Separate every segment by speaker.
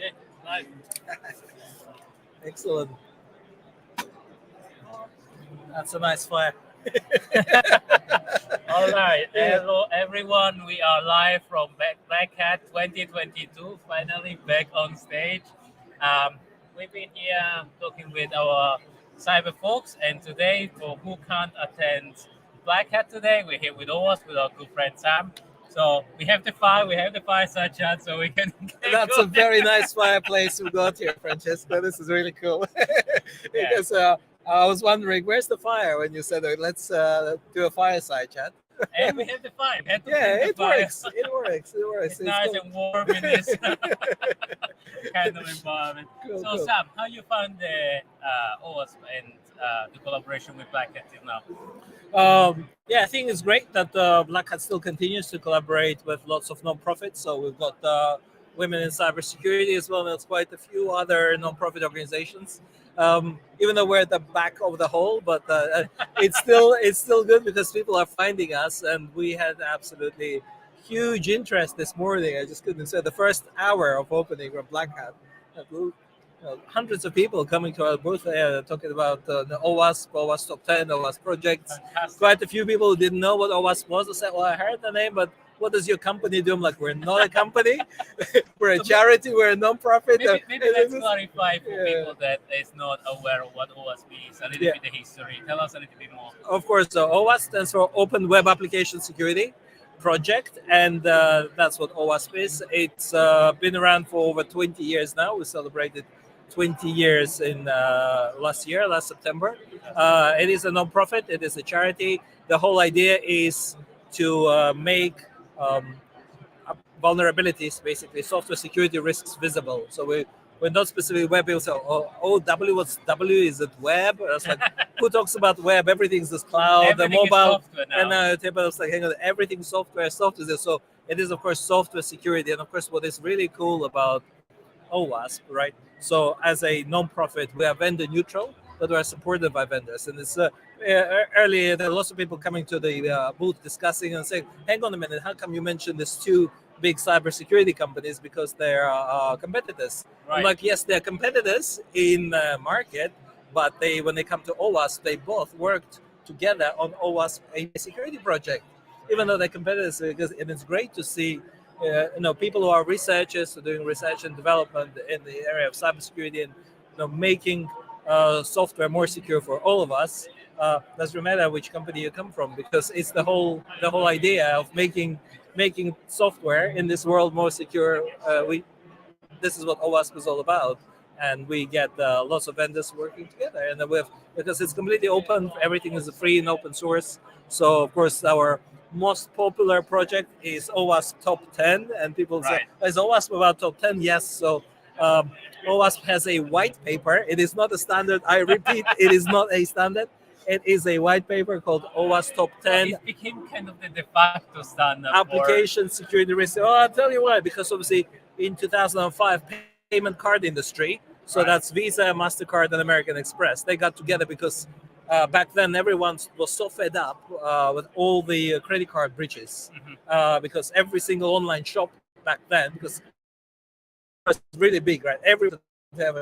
Speaker 1: Okay, live.
Speaker 2: Excellent. That's a nice flare.
Speaker 1: All right.
Speaker 2: Yeah.
Speaker 1: Hello, everyone. We are live from Black Hat 2022. Finally back on stage. Um, we've been here talking with our cyber folks, and today, for who can't attend Black Hat today, we're here with us with our good friend Sam. So we have the fireside chat, so we can.
Speaker 2: That's a very nice fireplace we got here, Francesco. This is really cool. Because I was wondering, where's the fire when you said, let's do a fireside chat?
Speaker 1: And we have the fire. We had to
Speaker 2: Yeah,
Speaker 1: bring the
Speaker 2: it
Speaker 1: fire.
Speaker 2: works. It works. It works.
Speaker 1: It's nice
Speaker 2: cool.
Speaker 1: and warm in this kind of environment.
Speaker 2: Cool,
Speaker 1: So,
Speaker 2: cool.
Speaker 1: Sam, how you found the OWASP and the collaboration with Black Hat till now?
Speaker 2: Yeah, I think it's great that Black Hat still continues to collaborate with lots of nonprofits. So we've got Women in Cybersecurity as well, and there's quite a few other nonprofit organizations. Even though we're at the back of the hole, but it's still good because people are finding us, and we had absolutely huge interest this morning. I just couldn't say the first hour of opening from Black Hat. Hundreds of people coming to our booth talking about the OWASP Top 10, OWASP projects.
Speaker 1: Fantastic.
Speaker 2: Quite a few people who didn't know what OWASP was. I said, well, I heard the name, but what does your company do? I'm like, we're not a company. We're a charity. We're a non-profit.
Speaker 1: Maybe let's clarify for people that is not aware of what OWASP is, a little bit the history. Tell us a little bit more.
Speaker 2: Of course, so OWASP stands for Open Web Application Security Project, and that's what OWASP is. It's been around for over 20 years now. We celebrated 20 years in last September. It is a non-profit. It is a charity. The whole idea is to make vulnerabilities, basically software security risks, visible. So we're not specifically web. People say, oh, W, what's W? Is it web? It's like, who talks about web? Everything's this cloud, the mobile. And it's like, hang on, everything's software. So it is, of course, software security. And of course, what is really cool about OWASP, right? So as a non-profit, we are vendor neutral, but we are supported by vendors. And it's earlier, there are lots of people coming to the booth discussing and saying, hang on a minute, how come you mentioned these two big cybersecurity companies? Because they're competitors.
Speaker 1: Right.
Speaker 2: I'm like, yes, they're competitors in the market, but when they come to OWASP, they both worked together on OWASP a security project, even though they're competitors. Because and it's great to see people who are researchers, who are doing research and development in the area of cybersecurity, and making software more secure for all of us. Doesn't matter which company you come from, because it's the whole idea of making software in this world more secure. This is what OWASP is all about, and we get lots of vendors working together, and because it's completely open, everything is free and open source. So of course our most popular project is OWASP Top 10, and people say, is OWASP about Top 10? Yes. So OWASP has a white paper. It is not a standard. I repeat, it is not a standard. It is a white paper called OWASP Top 10.
Speaker 1: So it became kind of the de facto standard
Speaker 2: application security risk. Oh, I'll tell you why. Because obviously in 2005, payment card industry, so that's Visa, MasterCard, and American Express, they got together because back then everyone was so fed up with all the credit card breaches, because every single online shop back then, because it was really big, right? Everyone have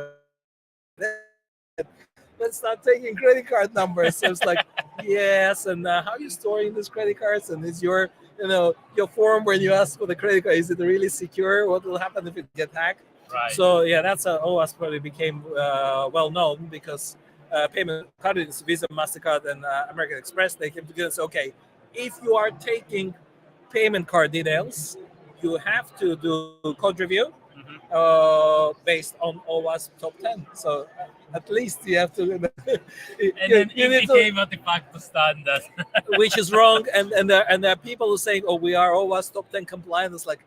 Speaker 2: let's start taking credit card numbers. So it's like, yes, and how are you storing these credit cards? And is your form when you ask for the credit card, is it really secure? What will happen if it gets hacked?
Speaker 1: Right.
Speaker 2: So yeah, that's how OWASP probably became well known, because payment cards, Visa, MasterCard, and American Express, they came together and said, okay, if you are taking payment card details, you have to do code review based on OWASP Top 10. So at least you have to.
Speaker 1: And then it became a de facto standard,
Speaker 2: which is wrong. And there are people who say, "Oh, we are OWASP Top 10 compliant." It's like,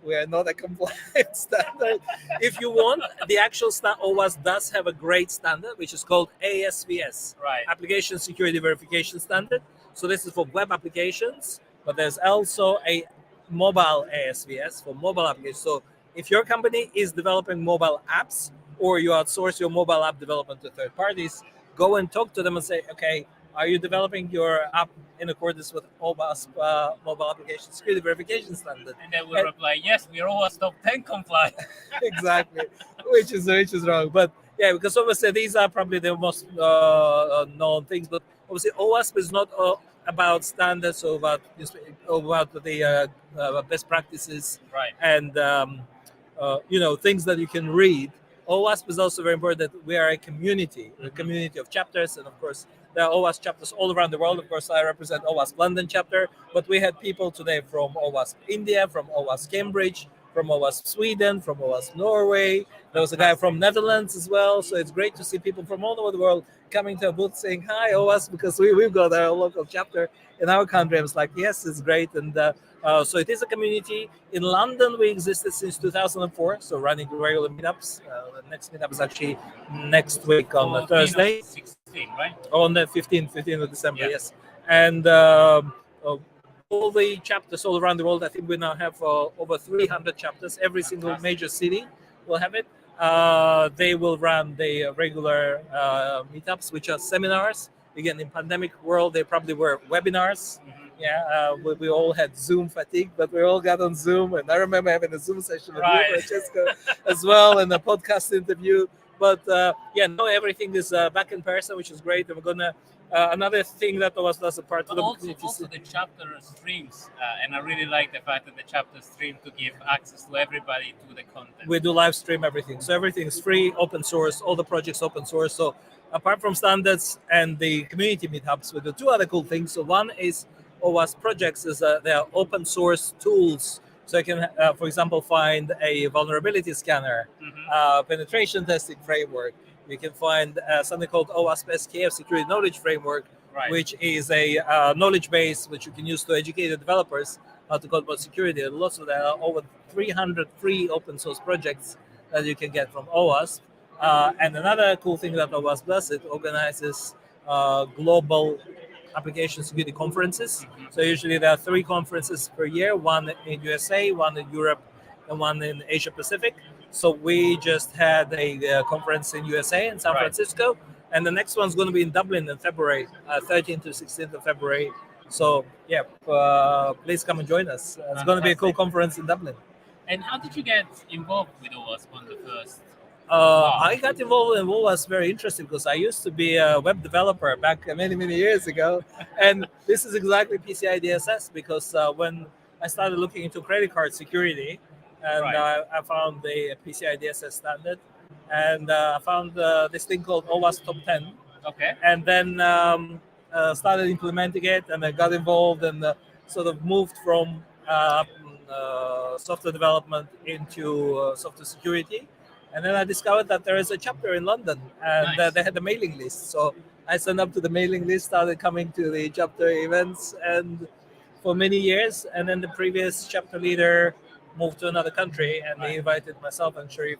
Speaker 2: we are not a compliant standard. If you want, the actual OWASP does have a great standard, which is called ASVS, Application Security Verification Standard. So this is for web applications, but there's also a mobile ASVS for mobile applications. So if your company is developing mobile apps, or you outsource your mobile app development to third parties, go and talk to them and say, okay, are you developing your app in accordance with OWASP mobile application security verification standard?
Speaker 1: And they will reply, yes, we are always top 10 compliant.
Speaker 2: Exactly, which is wrong. But yeah, because obviously these are probably the most known things. But obviously OWASP is not about standards or about the best practices
Speaker 1: Right.
Speaker 2: and things that you can read. OWASP is also very important that we are a community, a community of chapters, and of course there are OWASP chapters all around the world. Of course, I represent OWASP London chapter, but we had people today from OWASP India, from OWASP Cambridge, from OWASP Sweden, from OWASP Norway. There was a guy from Netherlands as well. So it's great to see people from all over the world coming to a booth saying hi OWASP, because we've got our local chapter in our country. I was like, yes, it's great. And so it is a community. In London, we existed since 2004, so running regular meetups. The next meetup is actually next week on Thursday.
Speaker 1: 16, right?
Speaker 2: On the 15th of December,
Speaker 1: Yeah.
Speaker 2: yes. And all the chapters all around the world, I think we now have over 300 chapters. Every single major city will have it. They will run the regular meetups, which are seminars. Again, in pandemic world, they probably were webinars. Yeah, we all had Zoom fatigue, but we all got on Zoom. And I remember having a Zoom session with
Speaker 1: Right.
Speaker 2: you, Francesco, as well, and a podcast interview. But now everything is back in person, which is great. And we're gonna another thing that was a part
Speaker 1: But
Speaker 2: of the
Speaker 1: also,
Speaker 2: community.
Speaker 1: also the chapter streams, and I really like the fact that the chapter stream to give access to everybody to the content.
Speaker 2: We do live stream everything, so everything is free, open source. All the projects open source. So apart from standards and the community meetups, we do two other cool things. So one is OWASP projects is they are open source tools. So you can, for example, find a vulnerability scanner, penetration testing framework. You can find something called OWASP SKF, Security Knowledge Framework,
Speaker 1: Right.
Speaker 2: which is a knowledge base which you can use to educate the developers how to code about security. And lots of there are over 300 free open source projects that you can get from OWASP. And another cool thing that OWASP does, it organizes global application security conferences. So usually there are 3 conferences per year, one in USA, one in Europe, and one in Asia Pacific. So we just had a conference in USA in San
Speaker 1: Right.
Speaker 2: Francisco, and the next one's going to be in Dublin in February, 13th to 16th of February. So yeah, please come and join us. It's going to be a cool
Speaker 1: Fantastic.
Speaker 2: conference in Dublin.
Speaker 1: And how did you get involved with OWASP on the first?
Speaker 2: I got involved in was very interesting because I used to be a web developer back many years ago, and this is exactly PCI DSS because when I started looking into credit card security, and
Speaker 1: Right.
Speaker 2: I found the PCI DSS standard, and I found this thing called OWASP Top 10,
Speaker 1: Okay.
Speaker 2: and then started implementing it, and I got involved and sort of moved from software development into software security. And then I discovered that there is a chapter in London, and
Speaker 1: Nice.
Speaker 2: they had a mailing list. So I signed up to the mailing list, started coming to the chapter events, and for many years. And then the previous chapter leader moved to another country, and they
Speaker 1: Right.
Speaker 2: invited myself and Sharif,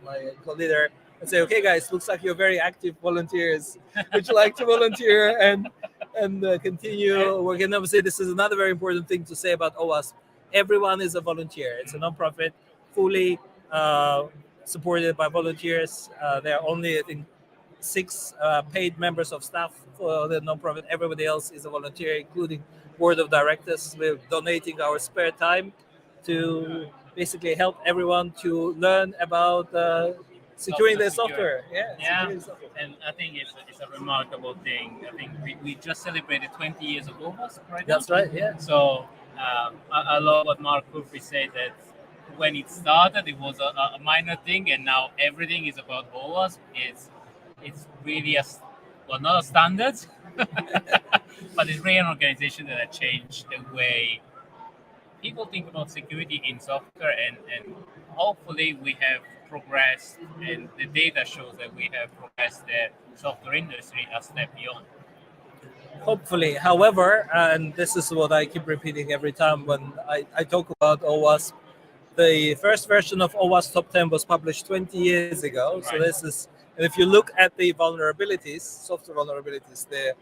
Speaker 2: my co-leader, and say, "Okay, guys, looks like you're very active volunteers. Would you like to volunteer and continue working?" Obviously, this is another very important thing to say about OWASP. Everyone is a volunteer. It's a nonprofit, fully supported by volunteers. There are only, I think, 6 paid members of staff for the nonprofit. Everybody else is a volunteer, including board of directors. We're donating our spare time to basically help everyone to learn about securing their software.
Speaker 1: Yeah,
Speaker 2: securing software.
Speaker 1: and I think it's a remarkable thing. I think we just celebrated 20 years of OWASP right
Speaker 2: That's
Speaker 1: now.
Speaker 2: right. Yeah.
Speaker 1: So I love what Mark Murphy said, that when it started, it was a minor thing, and now everything is about OWASP. It's really not a standard, but it's really an organization that has changed the way people think about security in software, and hopefully we have progressed, and the data shows that we have progressed the software industry a step beyond.
Speaker 2: Hopefully. However, and this is what I keep repeating every time when I talk about OWASP, the first version of OWASP Top 10 was published 20 years ago. So
Speaker 1: Right.
Speaker 2: this is, and if you look at the vulnerabilities, software vulnerabilities, the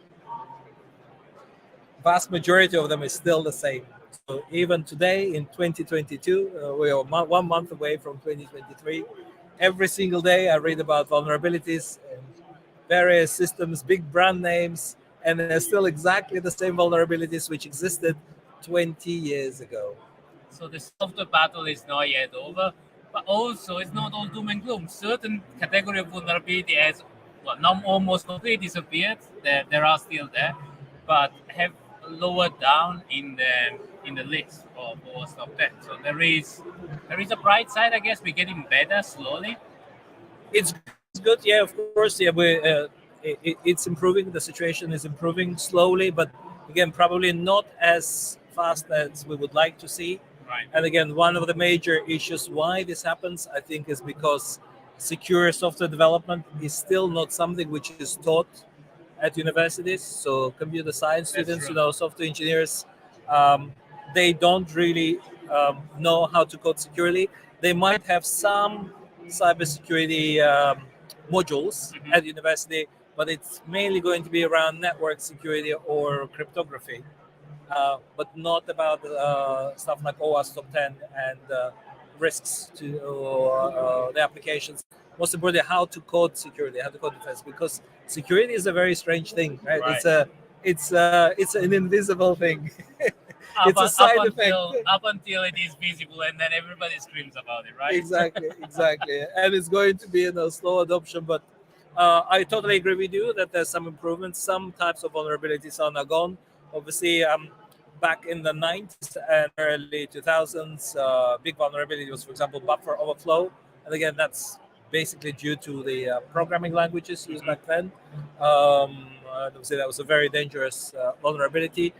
Speaker 2: vast majority of them is still the same. So even today in 2022, we are 1 month away from 2023. Every single day I read about vulnerabilities in various systems, big brand names, and they're still exactly the same vulnerabilities which existed 20 years ago.
Speaker 1: So the software battle is not yet over, but also it's not all doom and gloom. Certain category of vulnerability has well, not almost completely disappeared. There are still there, but have lowered down in the list of OWASP top 10. So there is a bright side, I guess. We're getting better slowly.
Speaker 2: It's good, yeah. Of course, yeah. It's improving. The situation is improving slowly, but again, probably not as fast as we would like to see.
Speaker 1: Right.
Speaker 2: And again, one of the major issues why this happens, I think, is because secure software development is still not something which is taught at universities. So computer science
Speaker 1: That's
Speaker 2: students,
Speaker 1: true.
Speaker 2: software engineers, um, they don't really know how to code securely. They might have some cybersecurity modules
Speaker 1: Mhm.
Speaker 2: at university, but it's mainly going to be around network security or cryptography, but not about stuff like OWASP top 10 and risks to the applications. Most importantly, how to code security, how to code defense, because security is a very strange thing, right?
Speaker 1: Right.
Speaker 2: It's an invisible thing.
Speaker 1: Up,
Speaker 2: It's a
Speaker 1: un- up
Speaker 2: side effect.
Speaker 1: until up until it is visible, and then everybody screams about it, right?
Speaker 2: Exactly, and it's going to be slow adoption. But I totally agree with you that there's some improvements. Some types of vulnerabilities are now gone. Obviously, back in the 90s and early 2000s, big vulnerability was, for example, buffer overflow, and again, that's basically due to the programming languages used back then. Obviously, that was a very dangerous vulnerability.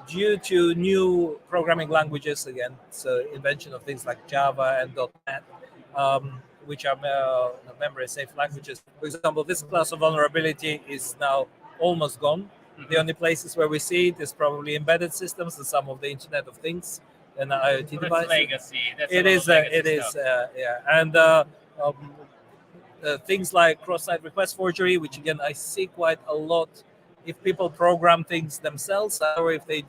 Speaker 2: Due to new programming languages, again, so invention of things like Java and .NET, which are memory safe languages. For example, this class of vulnerability is now almost gone. The only places where we see it is probably embedded systems and some of the Internet of Things and IoT
Speaker 1: That's
Speaker 2: devices.
Speaker 1: legacy. That's a
Speaker 2: It
Speaker 1: lot
Speaker 2: is,
Speaker 1: of legacy
Speaker 2: it is,
Speaker 1: stuff.
Speaker 2: yeah, and um, things like cross-site request forgery, which again I see quite a lot if people program things themselves, or if they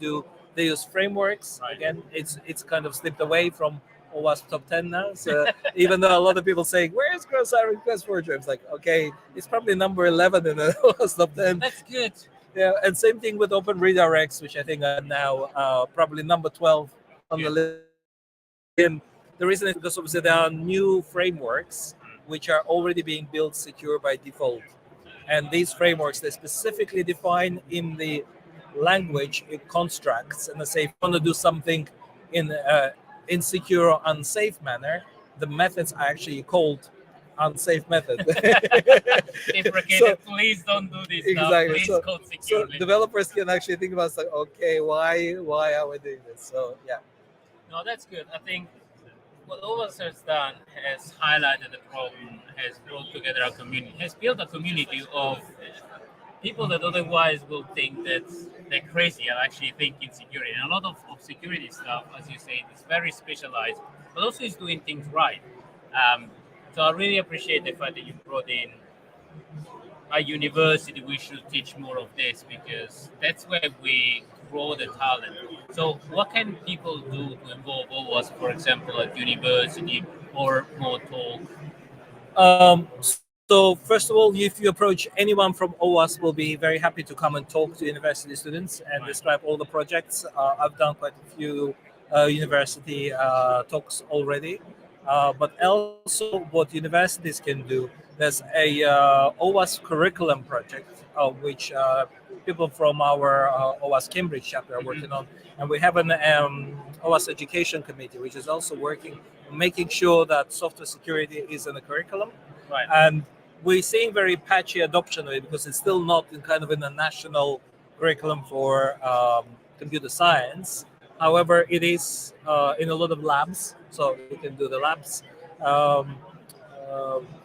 Speaker 2: use frameworks.
Speaker 1: Right.
Speaker 2: Again, it's kind of slipped away from OWASP top 10 now. So even though a lot of people saying where's cross-site request forgery, it's like okay, it's probably number 11 in the OWASP top 10.
Speaker 1: That's good.
Speaker 2: Yeah, and same thing with open redirects, which I think are now probably number 12 on the
Speaker 1: Good.
Speaker 2: list. And the reason is because obviously there are new frameworks which are already being built secure by default. And these frameworks, they specifically define in the language constructs. And they say if you want to do something in insecure or unsafe manner, the methods are actually called unsafe method.
Speaker 1: Deprecated. Please don't do this stuff.
Speaker 2: Exactly.
Speaker 1: Please
Speaker 2: So,
Speaker 1: code
Speaker 2: so
Speaker 1: securely.
Speaker 2: developers can actually think about like, okay, why are we doing this? So yeah.
Speaker 1: No, that's good. I think what OWASP has done has highlighted the problem, has brought together a community, has built a community of people that otherwise will think that they're crazy and actually thinking security. And a lot of security stuff, as you say, is very specialized, but also is doing things right. Um, so I really appreciate the fact that you brought in a university. We should teach more of this because that's where we grow the talent. So what can people do to involve OWASP, for example, at university or more talk?
Speaker 2: So first of all, if you approach anyone from OWASP, we'll be very happy to come and talk to university students and
Speaker 1: Right.
Speaker 2: describe all the projects. I've done quite a few university talks already. But also, what universities can do, there's a OWASP curriculum project, which people from our OWASP Cambridge chapter are working on. And we have an OWASP education committee, which is also working on making sure that software security is in the curriculum.
Speaker 1: Right.
Speaker 2: And we're seeing very patchy adoption of it because it's still not in a national curriculum for computer science. However, it is in a lot of labs, so you can do the labs. Um,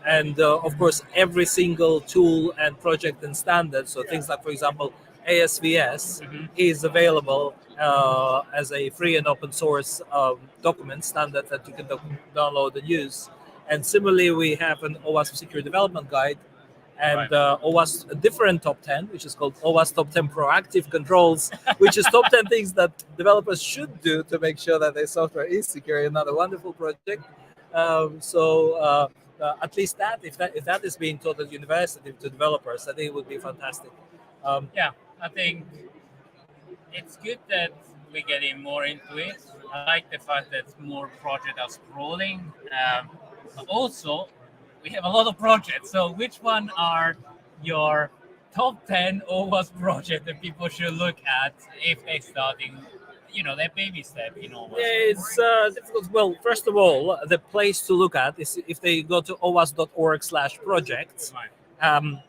Speaker 2: and of course, every single tool and project and standard, so things like, for example, ASVS
Speaker 1: Mhm.
Speaker 2: is available as a free and open source document standard that you can download and use. And similarly, we have an OWASP Secure Development Guide and
Speaker 1: Right.
Speaker 2: OWASP a different top 10, which is called OWASP Top 10 Proactive Controls, which is top 10 things that developers should do to make sure that their software is secure. Another wonderful project. At least if that is being taught at university to developers, I think it would be fantastic.
Speaker 1: Yeah. I think it's good that we're getting more into it. I like the fact that more projects are sprawling. But also, we have a lot of projects. So, which one are your top 10 OWASP projects that people should look at if they're starting, their baby step in OWASP?
Speaker 2: Yeah, it's difficult. Well, first of all, the place to look at is if they go to owas.org/projects.
Speaker 1: Right.
Speaker 2: Um,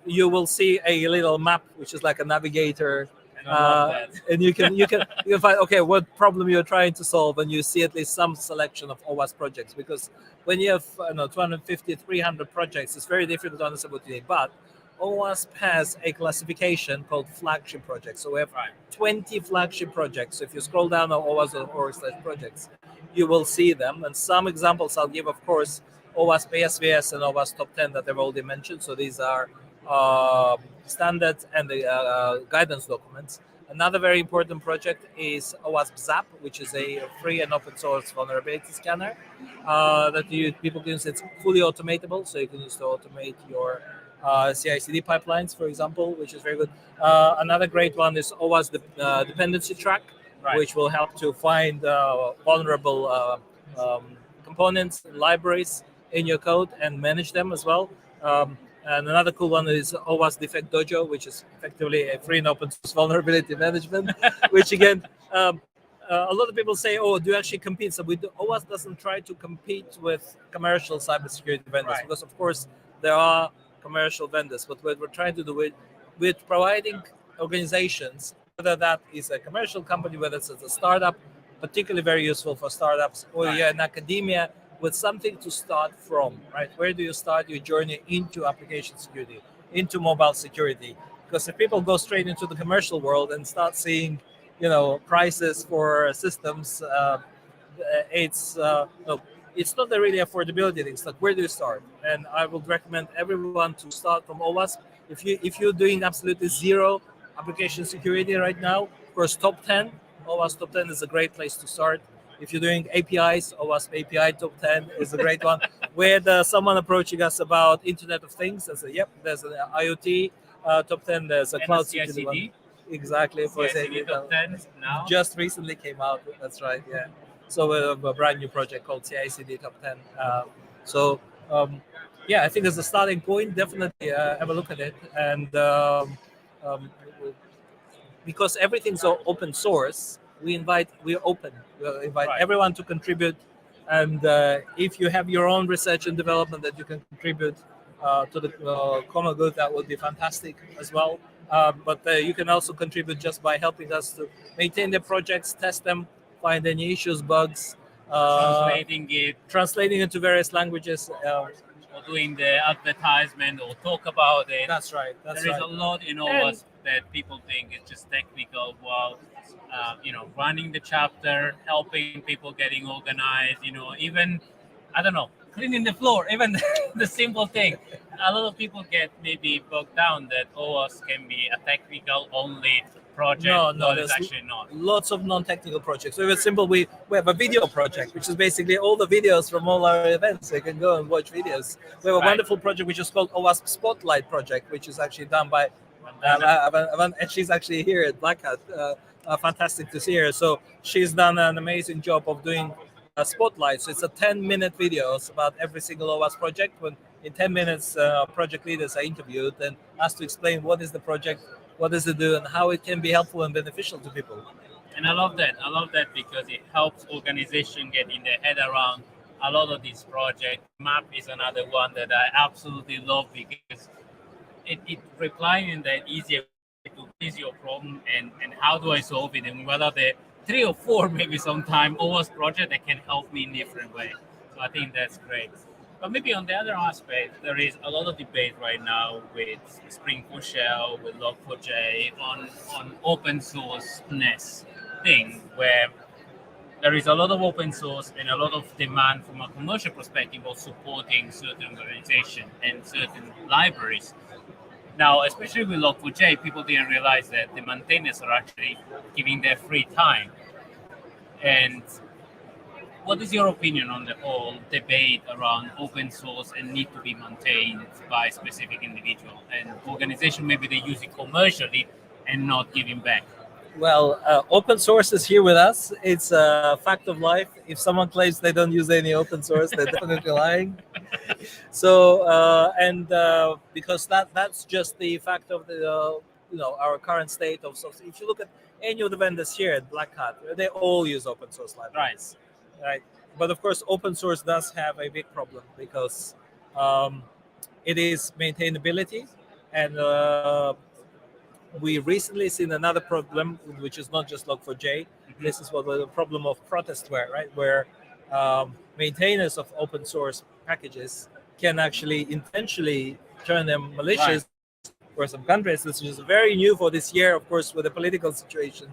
Speaker 2: you will see a little map, which is like a navigator,
Speaker 1: And I love that.
Speaker 2: and you can find okay what problem you're trying to solve, and you see at least some selection of OWASP projects. Because when you have 250, 300 projects, it's very difficult to understand what you need. But OWASP has a classification called flagship projects. So we have
Speaker 1: Right.
Speaker 2: 20 flagship projects. So if you scroll down on owas.org/projects, you will see them. And some examples I'll give, of course, OWASP ASVS and OWASP Top 10 that I've already mentioned. So these are standards and the guidance documents. Another very important project is OWASP ZAP, which is a free and open source vulnerability scanner that people can use. It's fully automatable, so you can use to automate your CI/CD pipelines, for example, which is very good. Another great one is OWASP dependency track,
Speaker 1: Right.
Speaker 2: which will help to find vulnerable components, libraries in your code and manage them as well. And another cool one is OWASP Defect Dojo, which is effectively a free and open source vulnerability management, which again, a lot of people say, "Oh, do you actually compete?" So OWASP doesn't try to compete with commercial cybersecurity vendors,
Speaker 1: Right.
Speaker 2: because, of course, there are commercial vendors. But what we're trying to do with providing organizations, whether that is a commercial company, whether it's a startup, particularly very useful for startups, or
Speaker 1: Right.
Speaker 2: you're in academia, with something to start from, right? Where do you start your journey into application security, into mobile security? Because if people go straight into the commercial world and start seeing, prices for systems, no, it's not a really affordability thing. It's like, where do you start? And I would recommend everyone to start from OWASP. If you're doing absolutely zero application security right now, of course, top 10, OWASP top 10 is a great place to start. If you're doing APIs, OWASP API top 10 is a great one. Where someone approaching us about Internet of Things, I say, yep, there's an IoT top 10, there's a
Speaker 1: And
Speaker 2: cloud
Speaker 1: the
Speaker 2: security one.
Speaker 1: CI/CD.
Speaker 2: Exactly. For
Speaker 1: CI/CD top 10 now.
Speaker 2: just recently came out. That's right. Yeah. So we have a brand new project called CI/CD Top 10. So yeah, I think as a starting point, definitely have a look at it. And um, because everything's open source, we're open. We'll invite
Speaker 1: Right.
Speaker 2: everyone to contribute. And if you have your own research and development that you can contribute to the common good, that would be fantastic as well. But you can also contribute just by helping us to maintain the projects, test them, find any issues, bugs, translating into various languages.
Speaker 1: Or doing the advertisement or talk about it.
Speaker 2: That's right. That's
Speaker 1: There is
Speaker 2: right.
Speaker 1: a lot in OWASP that people think is just technical. While running the chapter, helping people getting organized, even I don't know, cleaning the floor, even the simple thing. A lot of people get maybe bogged down that OWASP can be a technical only project.
Speaker 2: No,
Speaker 1: but it's
Speaker 2: there's
Speaker 1: actually not.
Speaker 2: lots of non-technical projects. So it's simple. We have a video project, which is basically all the videos from all our events. So you can go and watch videos. We have a
Speaker 1: Right.
Speaker 2: wonderful project which is called OWASP Spotlight Project, which is actually done by and she's actually here at Black Hat. Fantastic to see her. So she's done an amazing job of doing a spotlight. So it's a 10-minute videos about every single OWASP project. When in 10 minutes, project leaders are interviewed and asked to explain what is the project, what does it do, and how it can be helpful and beneficial to people.
Speaker 1: And I love that. I love that because it helps organization get in their head around a lot of these projects. Map is another one that I absolutely love because it replying that easier way to what is your problem and how do I solve it, and what are the 3 or 4 maybe sometime OWASP project that can help me in different way. So I think that's great. But maybe on the other aspect, there is a lot of debate right now with Spring4Shell, with Log4j on open sourceness thing, where there is a lot of open source and a lot of demand from a commercial perspective of supporting certain organizations and certain libraries. Now, especially with Log4j, people didn't realize that the maintainers are actually giving their free time. And what is your opinion on the whole debate around open source and need to be maintained by specific individual and organization? Maybe they use it commercially, and not giving back?
Speaker 2: Well, open source is here with us. It's a fact of life. If someone claims they don't use any open source, they're definitely lying. So, because that's just the fact of the our current state of source. If you look at any of the vendors here at Black Hat, they all use open source libraries, right? But of course, open source does have a big problem because um, it is maintainability, and we recently seen another problem, which is not just Log4j. This is what the problem of protestware, right? Where maintainers of open source packages can actually intentionally turn them malicious for some countries. This is very new for this year, of course, with the political situation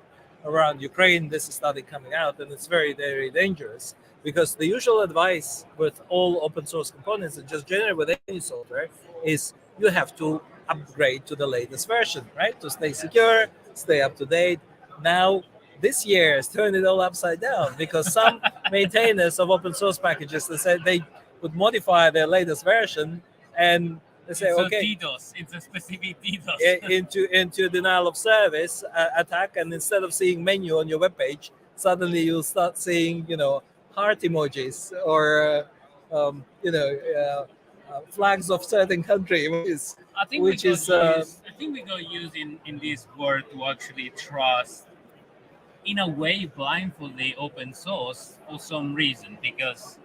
Speaker 2: around Ukraine. This is started coming out, and it's very, very dangerous because the usual advice with all open source components and just generally with any software is you have to upgrade to the latest version, right? To stay secure, stay up to date. Now, this year has turned it all upside down because some maintainers of open source packages, they said they would modify their latest version and they say,
Speaker 1: It's
Speaker 2: okay,
Speaker 1: a DDoS. It's a specific DDoS.
Speaker 2: into denial of service attack, and instead of seeing menu on your web page, suddenly you'll start seeing heart emojis or flags of certain country,
Speaker 1: I think we
Speaker 2: which
Speaker 1: got
Speaker 2: is
Speaker 1: used. I think we got used in this word to actually trust, in a way, blindfoldly open source for some reason because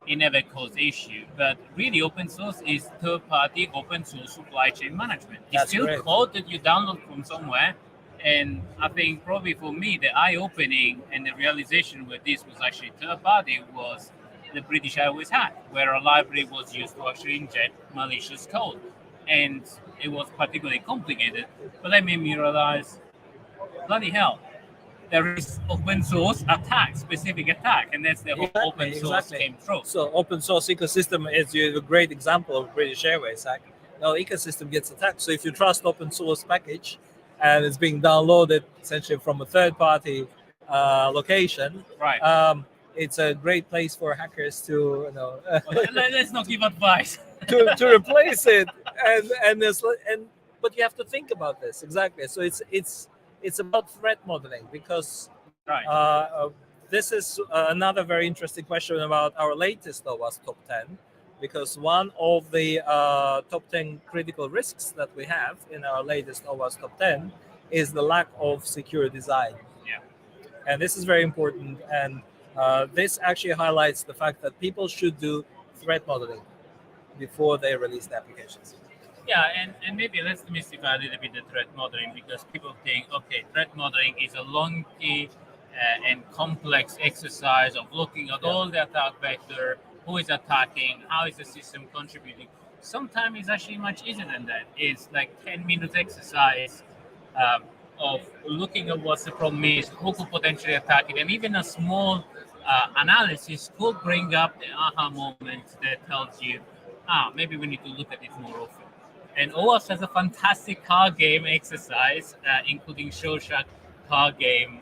Speaker 1: it never caused issue. But really, open source is third-party open source supply chain management. It's
Speaker 2: That's
Speaker 1: still
Speaker 2: correct.
Speaker 1: code that you download from somewhere. And I think probably for me, the eye-opening and the realization where this was actually third-party was the British Airways hack, where a library was used to actually inject malicious code. And it was particularly complicated. But that made me realize, bloody hell, there is open source attack, specific attack, and that's the whole open source came through.
Speaker 2: So open source ecosystem is a great example of British Airways hack. Now the ecosystem gets attacked. So if you trust open source package and it's being downloaded essentially from a third party location,
Speaker 1: right?
Speaker 2: It's a great place for hackers to
Speaker 1: Let's not give advice.
Speaker 2: to replace it, and but you have to think about this exactly. So it's about threat modeling because
Speaker 1: right.
Speaker 2: this is another very interesting question about our latest OWASP top 10, because one of the top 10 critical risks that we have in our latest OWASP top 10 is the lack of secure design.
Speaker 1: Yeah.
Speaker 2: And this is very important, and this actually highlights the fact that people should do threat modeling before they release the applications.
Speaker 1: Yeah, and maybe let's demystify a little bit the threat modeling, because people think, okay, threat modeling is a lengthy and complex exercise of looking at all the attack vector, who is attacking, how is the system contributing. Sometimes it's actually much easier than that. It's like 10-minute exercise of looking at what the problem is, who could potentially attack it, and even a small analysis could bring up the aha moment that tells you, maybe we need to look at it more often. And OWASP has a fantastic card game exercise, including Showshack card game.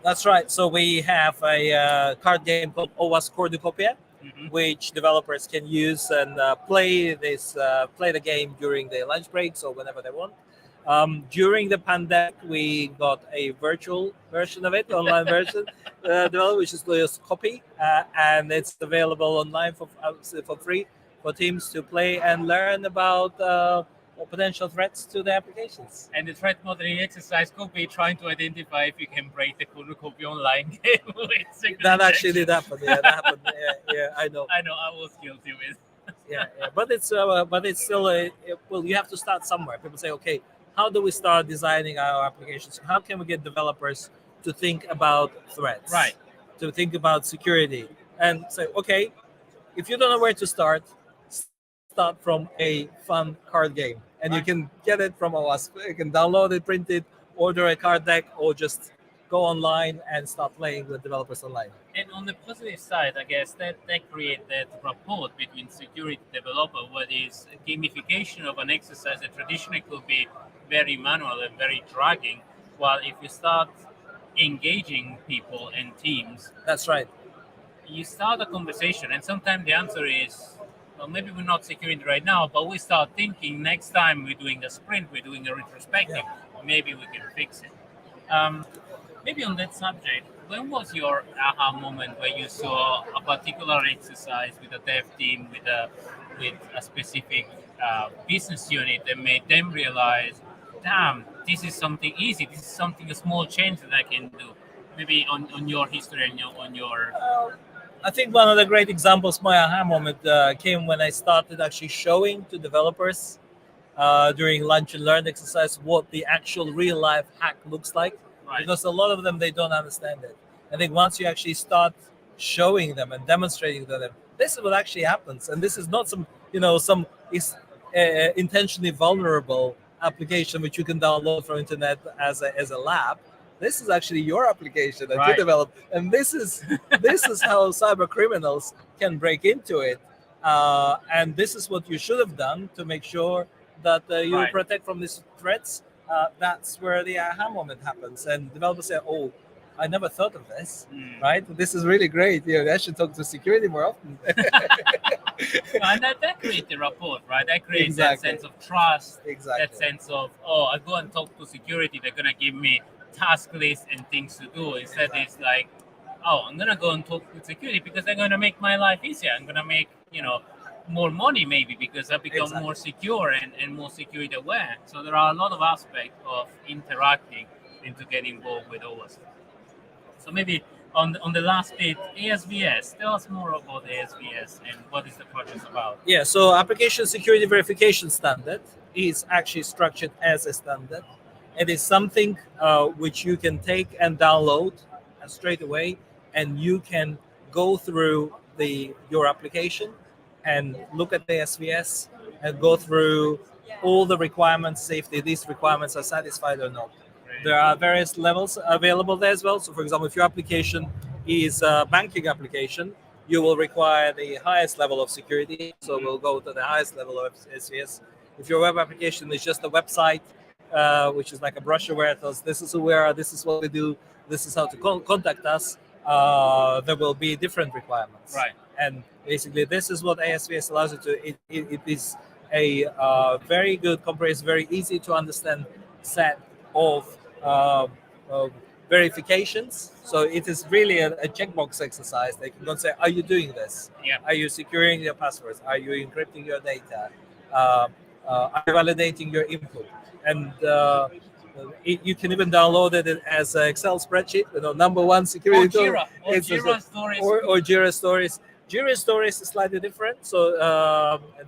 Speaker 2: That's right. So we have a card game called OWASP Cornucopia, which developers can use and play the game during their lunch breaks or whenever they want. During the pandemic, we got a virtual version of it, online version, which is just copy, and it's available online for free for teams to play and learn about potential threats to the applications.
Speaker 1: And the threat modeling exercise could be trying to identify if you can break the Cornucopia online game.
Speaker 2: That actually did happen. Yeah, that happened. Yeah, I know.
Speaker 1: I was guilty with.
Speaker 2: yeah, but it's still well, you have to start somewhere. People say, okay, how do we start designing our applications? How can we get developers to think about threats?
Speaker 1: Right.
Speaker 2: To think about security and say, okay, if you don't know where to start from a fun card game, and you can get it from us. You can download it, print it, order a card deck, or just go online and start playing with developers online.
Speaker 1: And on the positive side, I guess that creates that rapport between security developer, what is gamification of an exercise that traditionally could be very manual and very dragging. While if you start engaging people and teams,
Speaker 2: that's right.
Speaker 1: You start a conversation, and sometimes the answer is, well, maybe we're not securing it right now, but we start thinking next time we're doing a sprint, we're doing a retrospective, maybe we can fix it. Maybe on that subject, when was your aha moment where you saw a particular exercise with a dev team with a specific business unit that made them realize, damn, this is something easy. This is something a small change that I can do. Maybe on your history and on your
Speaker 2: I think one of the great examples, my aha moment, came when I started actually showing to developers during lunch and learn exercise what the actual real life hack looks like,
Speaker 1: right.
Speaker 2: because a lot of them they don't understand it. I think once you actually start showing them and demonstrating to them, this is what actually happens, and this is not some some is intentionally vulnerable application which you can download from internet as a lab. This is actually your application that you
Speaker 1: Right.
Speaker 2: developed, and this is how cyber criminals can break into it. And this is what you should have done to make sure that you
Speaker 1: Right.
Speaker 2: protect from these threats. That's where the aha moment happens, and developers say, "Oh, I never thought of this." Right? This is really great. I should talk to security more often.
Speaker 1: And that creates a rapport, right? That creates
Speaker 2: Exactly.
Speaker 1: that sense of trust,
Speaker 2: Exactly.
Speaker 1: that sense of, oh, I go and talk to security, they're gonna give me task lists and things to do. Instead,
Speaker 2: Exactly.
Speaker 1: it's like, oh, I'm gonna go and talk with security because they're gonna make my life easier. I'm gonna make more money maybe because I become
Speaker 2: Exactly.
Speaker 1: more secure and more security aware. So there are a lot of aspects of interacting and to get involved with OWASP. So maybe on the last bit, ASVS. Tell us more about ASVS and what is the project about.
Speaker 2: Yeah, so application security verification standard is actually structured as a standard. It is something which you can take and download straight away, and you can go through your application and look at the SVS and go through all the requirements, see if these requirements are satisfied or not. There are various levels available there as well. So, for example, if your application is a banking application, you will require the highest level of security. So we'll go to the highest level of SVS. If your web application is just a website, which is like a brochure where it tells this is who we are, this is what we do, this is how to contact us, there will be different requirements.
Speaker 1: Right.
Speaker 2: And basically, this is what ASVS allows you to. It is a very good, comprehensive, very easy to understand set of uh, verifications. So it is really a checkbox exercise. They can go and say, "Are you doing this?
Speaker 1: Yeah.
Speaker 2: Are you securing your passwords? Are you encrypting your data? Are you validating your input?" And you can even download it as an Excel spreadsheet. Number one security tool.
Speaker 1: Jira stories.
Speaker 2: Or Jira stories. Jira stories is slightly different. So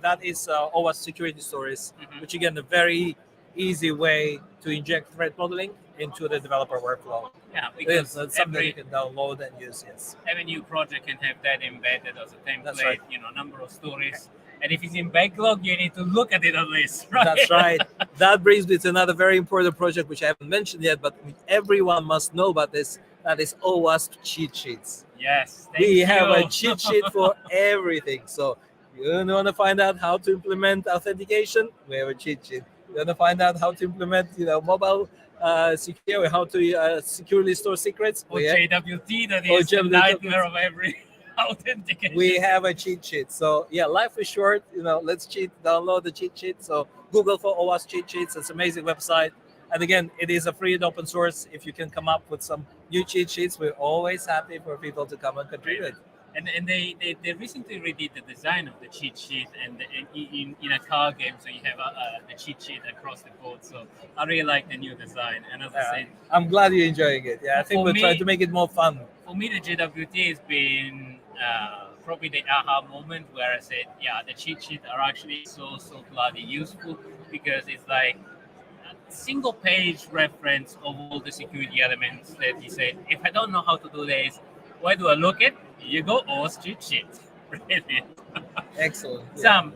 Speaker 2: that is OWASP security stories, which again a very easy way to inject threat modeling into the developer workflow.
Speaker 1: Yeah, because
Speaker 2: that's something you can download and use. Yes.
Speaker 1: Every new project can have that embedded as a template.
Speaker 2: That's right.
Speaker 1: Number of stories. And if it's in backlog, you need to look at it at least, right?
Speaker 2: That's right. That brings me to another very important project, which I haven't mentioned yet, but everyone must know about this. That is OWASP cheat sheets.
Speaker 1: Yes.
Speaker 2: We have a cheat sheet for everything. So you want to find out how to implement authentication? We have a cheat sheet. You want to find out how to implement, mobile security, how to securely store secrets?
Speaker 1: Or JWT, that is the nightmare of every authentication.
Speaker 2: We have a cheat sheet. So yeah, life is short. Let's cheat. Download the cheat sheet. So Google for OWASP cheat sheets. It's an amazing website. And again, it is a free and open source. If you can come up with some new cheat sheets, we're always happy for people to come and contribute.
Speaker 1: And they recently redid the design of the cheat sheet and in a car game, so you have the cheat sheet across the board. So I really like the new design. And as I said,
Speaker 2: I'm glad you're enjoying it. Yeah, I think we're trying to make it more fun.
Speaker 1: For me, the JWT has been probably the aha moment where I said, yeah, the cheat sheets are actually so bloody useful, because it's like a single page reference of all the security elements that you said. If I don't know how to do this, where do I look at? You go, cheat sheet. Really.
Speaker 2: Excellent.
Speaker 1: Sam,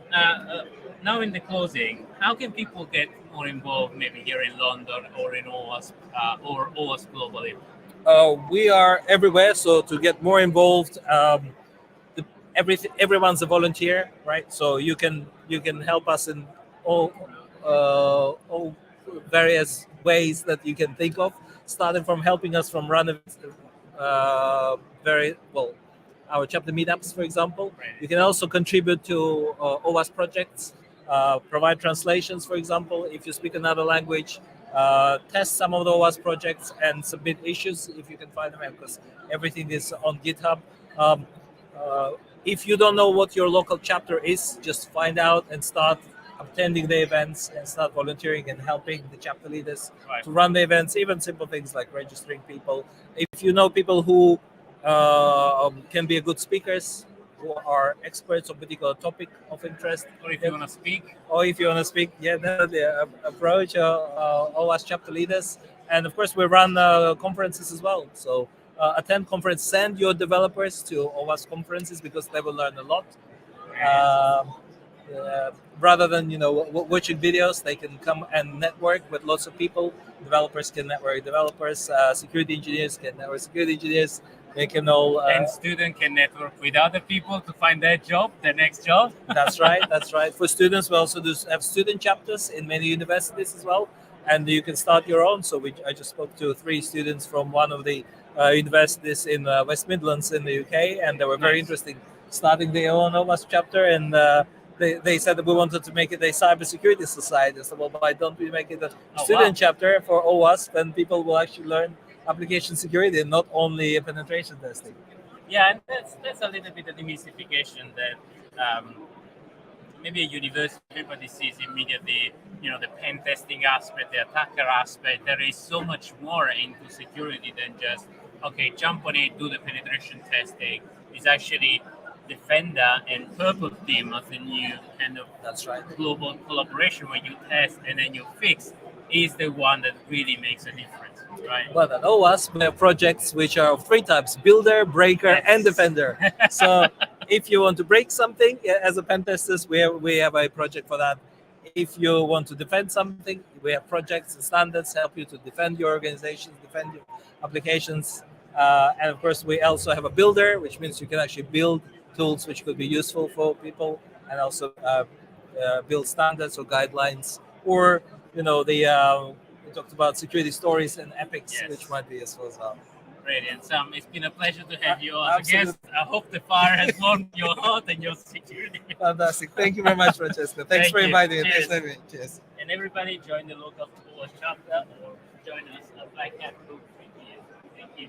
Speaker 1: now in the closing, how can people get more involved, maybe here in London or in OWASP or OWASP globally?
Speaker 2: We are everywhere, so to get more involved, everyone's a volunteer, right? So you can help us in all various ways that you can think of, starting from helping us from running our chapter meetups, for example.
Speaker 1: Right.
Speaker 2: You can also contribute to OWASP projects, provide translations, for example. If you speak another language, test some of the OWASP projects and submit issues if you can find them, because everything is on GitHub. Um, uh, if you don't know what your local chapter is, just find out and start attending the events and start volunteering and helping the chapter leaders
Speaker 1: Right.
Speaker 2: to run the events, even simple things like registering people. If you know people who can be good speakers, who are experts on particular topic of interest,
Speaker 1: Or if you want to speak,
Speaker 2: yeah, definitely approach OWASP chapter leaders. And of course, we run conferences as well. So attend conference, send your developers to OWASP conferences because they will learn a lot. Um, uh, Rather than watching videos, they can come and network with lots of people. Developers can network developers. Security engineers can network security engineers. They can all
Speaker 1: and student can network with other people to find their job, their next job.
Speaker 2: That's right. That's right. For students, we also have student chapters in many universities as well, and you can start your own. So I just spoke to 3 students from one of the universities in West Midlands in the UK, and they were very
Speaker 1: Nice.
Speaker 2: interesting starting their own OWASP chapter. And they said that we wanted to make it a cybersecurity society. So, well, why don't we make it a student chapter for OWASP, and people will actually learn application security and not only penetration testing.
Speaker 1: Yeah, and that's a little bit of demystification that maybe a university everybody sees immediately, the pen testing aspect, the attacker aspect. There is so much more into security than just, okay, jump on it, do the penetration testing. It's actually Defender and Purple Team as a new kind of global collaboration where you test and then you fix is the one that really makes a difference, right?
Speaker 2: Well, at OWASP, we have projects which are of 3 types: builder, breaker, and defender. So if you want to break something as a pen testers, we have a project for that. If you want to defend something, we have projects and standards help you to defend your organizations, defend your applications. And of course, we also have a builder, which means you can actually build tools which could be useful for people, and also build standards or guidelines, or we talked about security stories and epics, which might be useful as well.
Speaker 1: Brilliant, Sam. It's been a pleasure to have you as a guest. I hope the fire has warmed your heart and your security.
Speaker 2: Fantastic. Thank you very much, Francesco. Thanks for inviting me. Thanks for having me. Cheers.
Speaker 1: And everybody join the local chapter or join us at Black Hat Group. Thank you.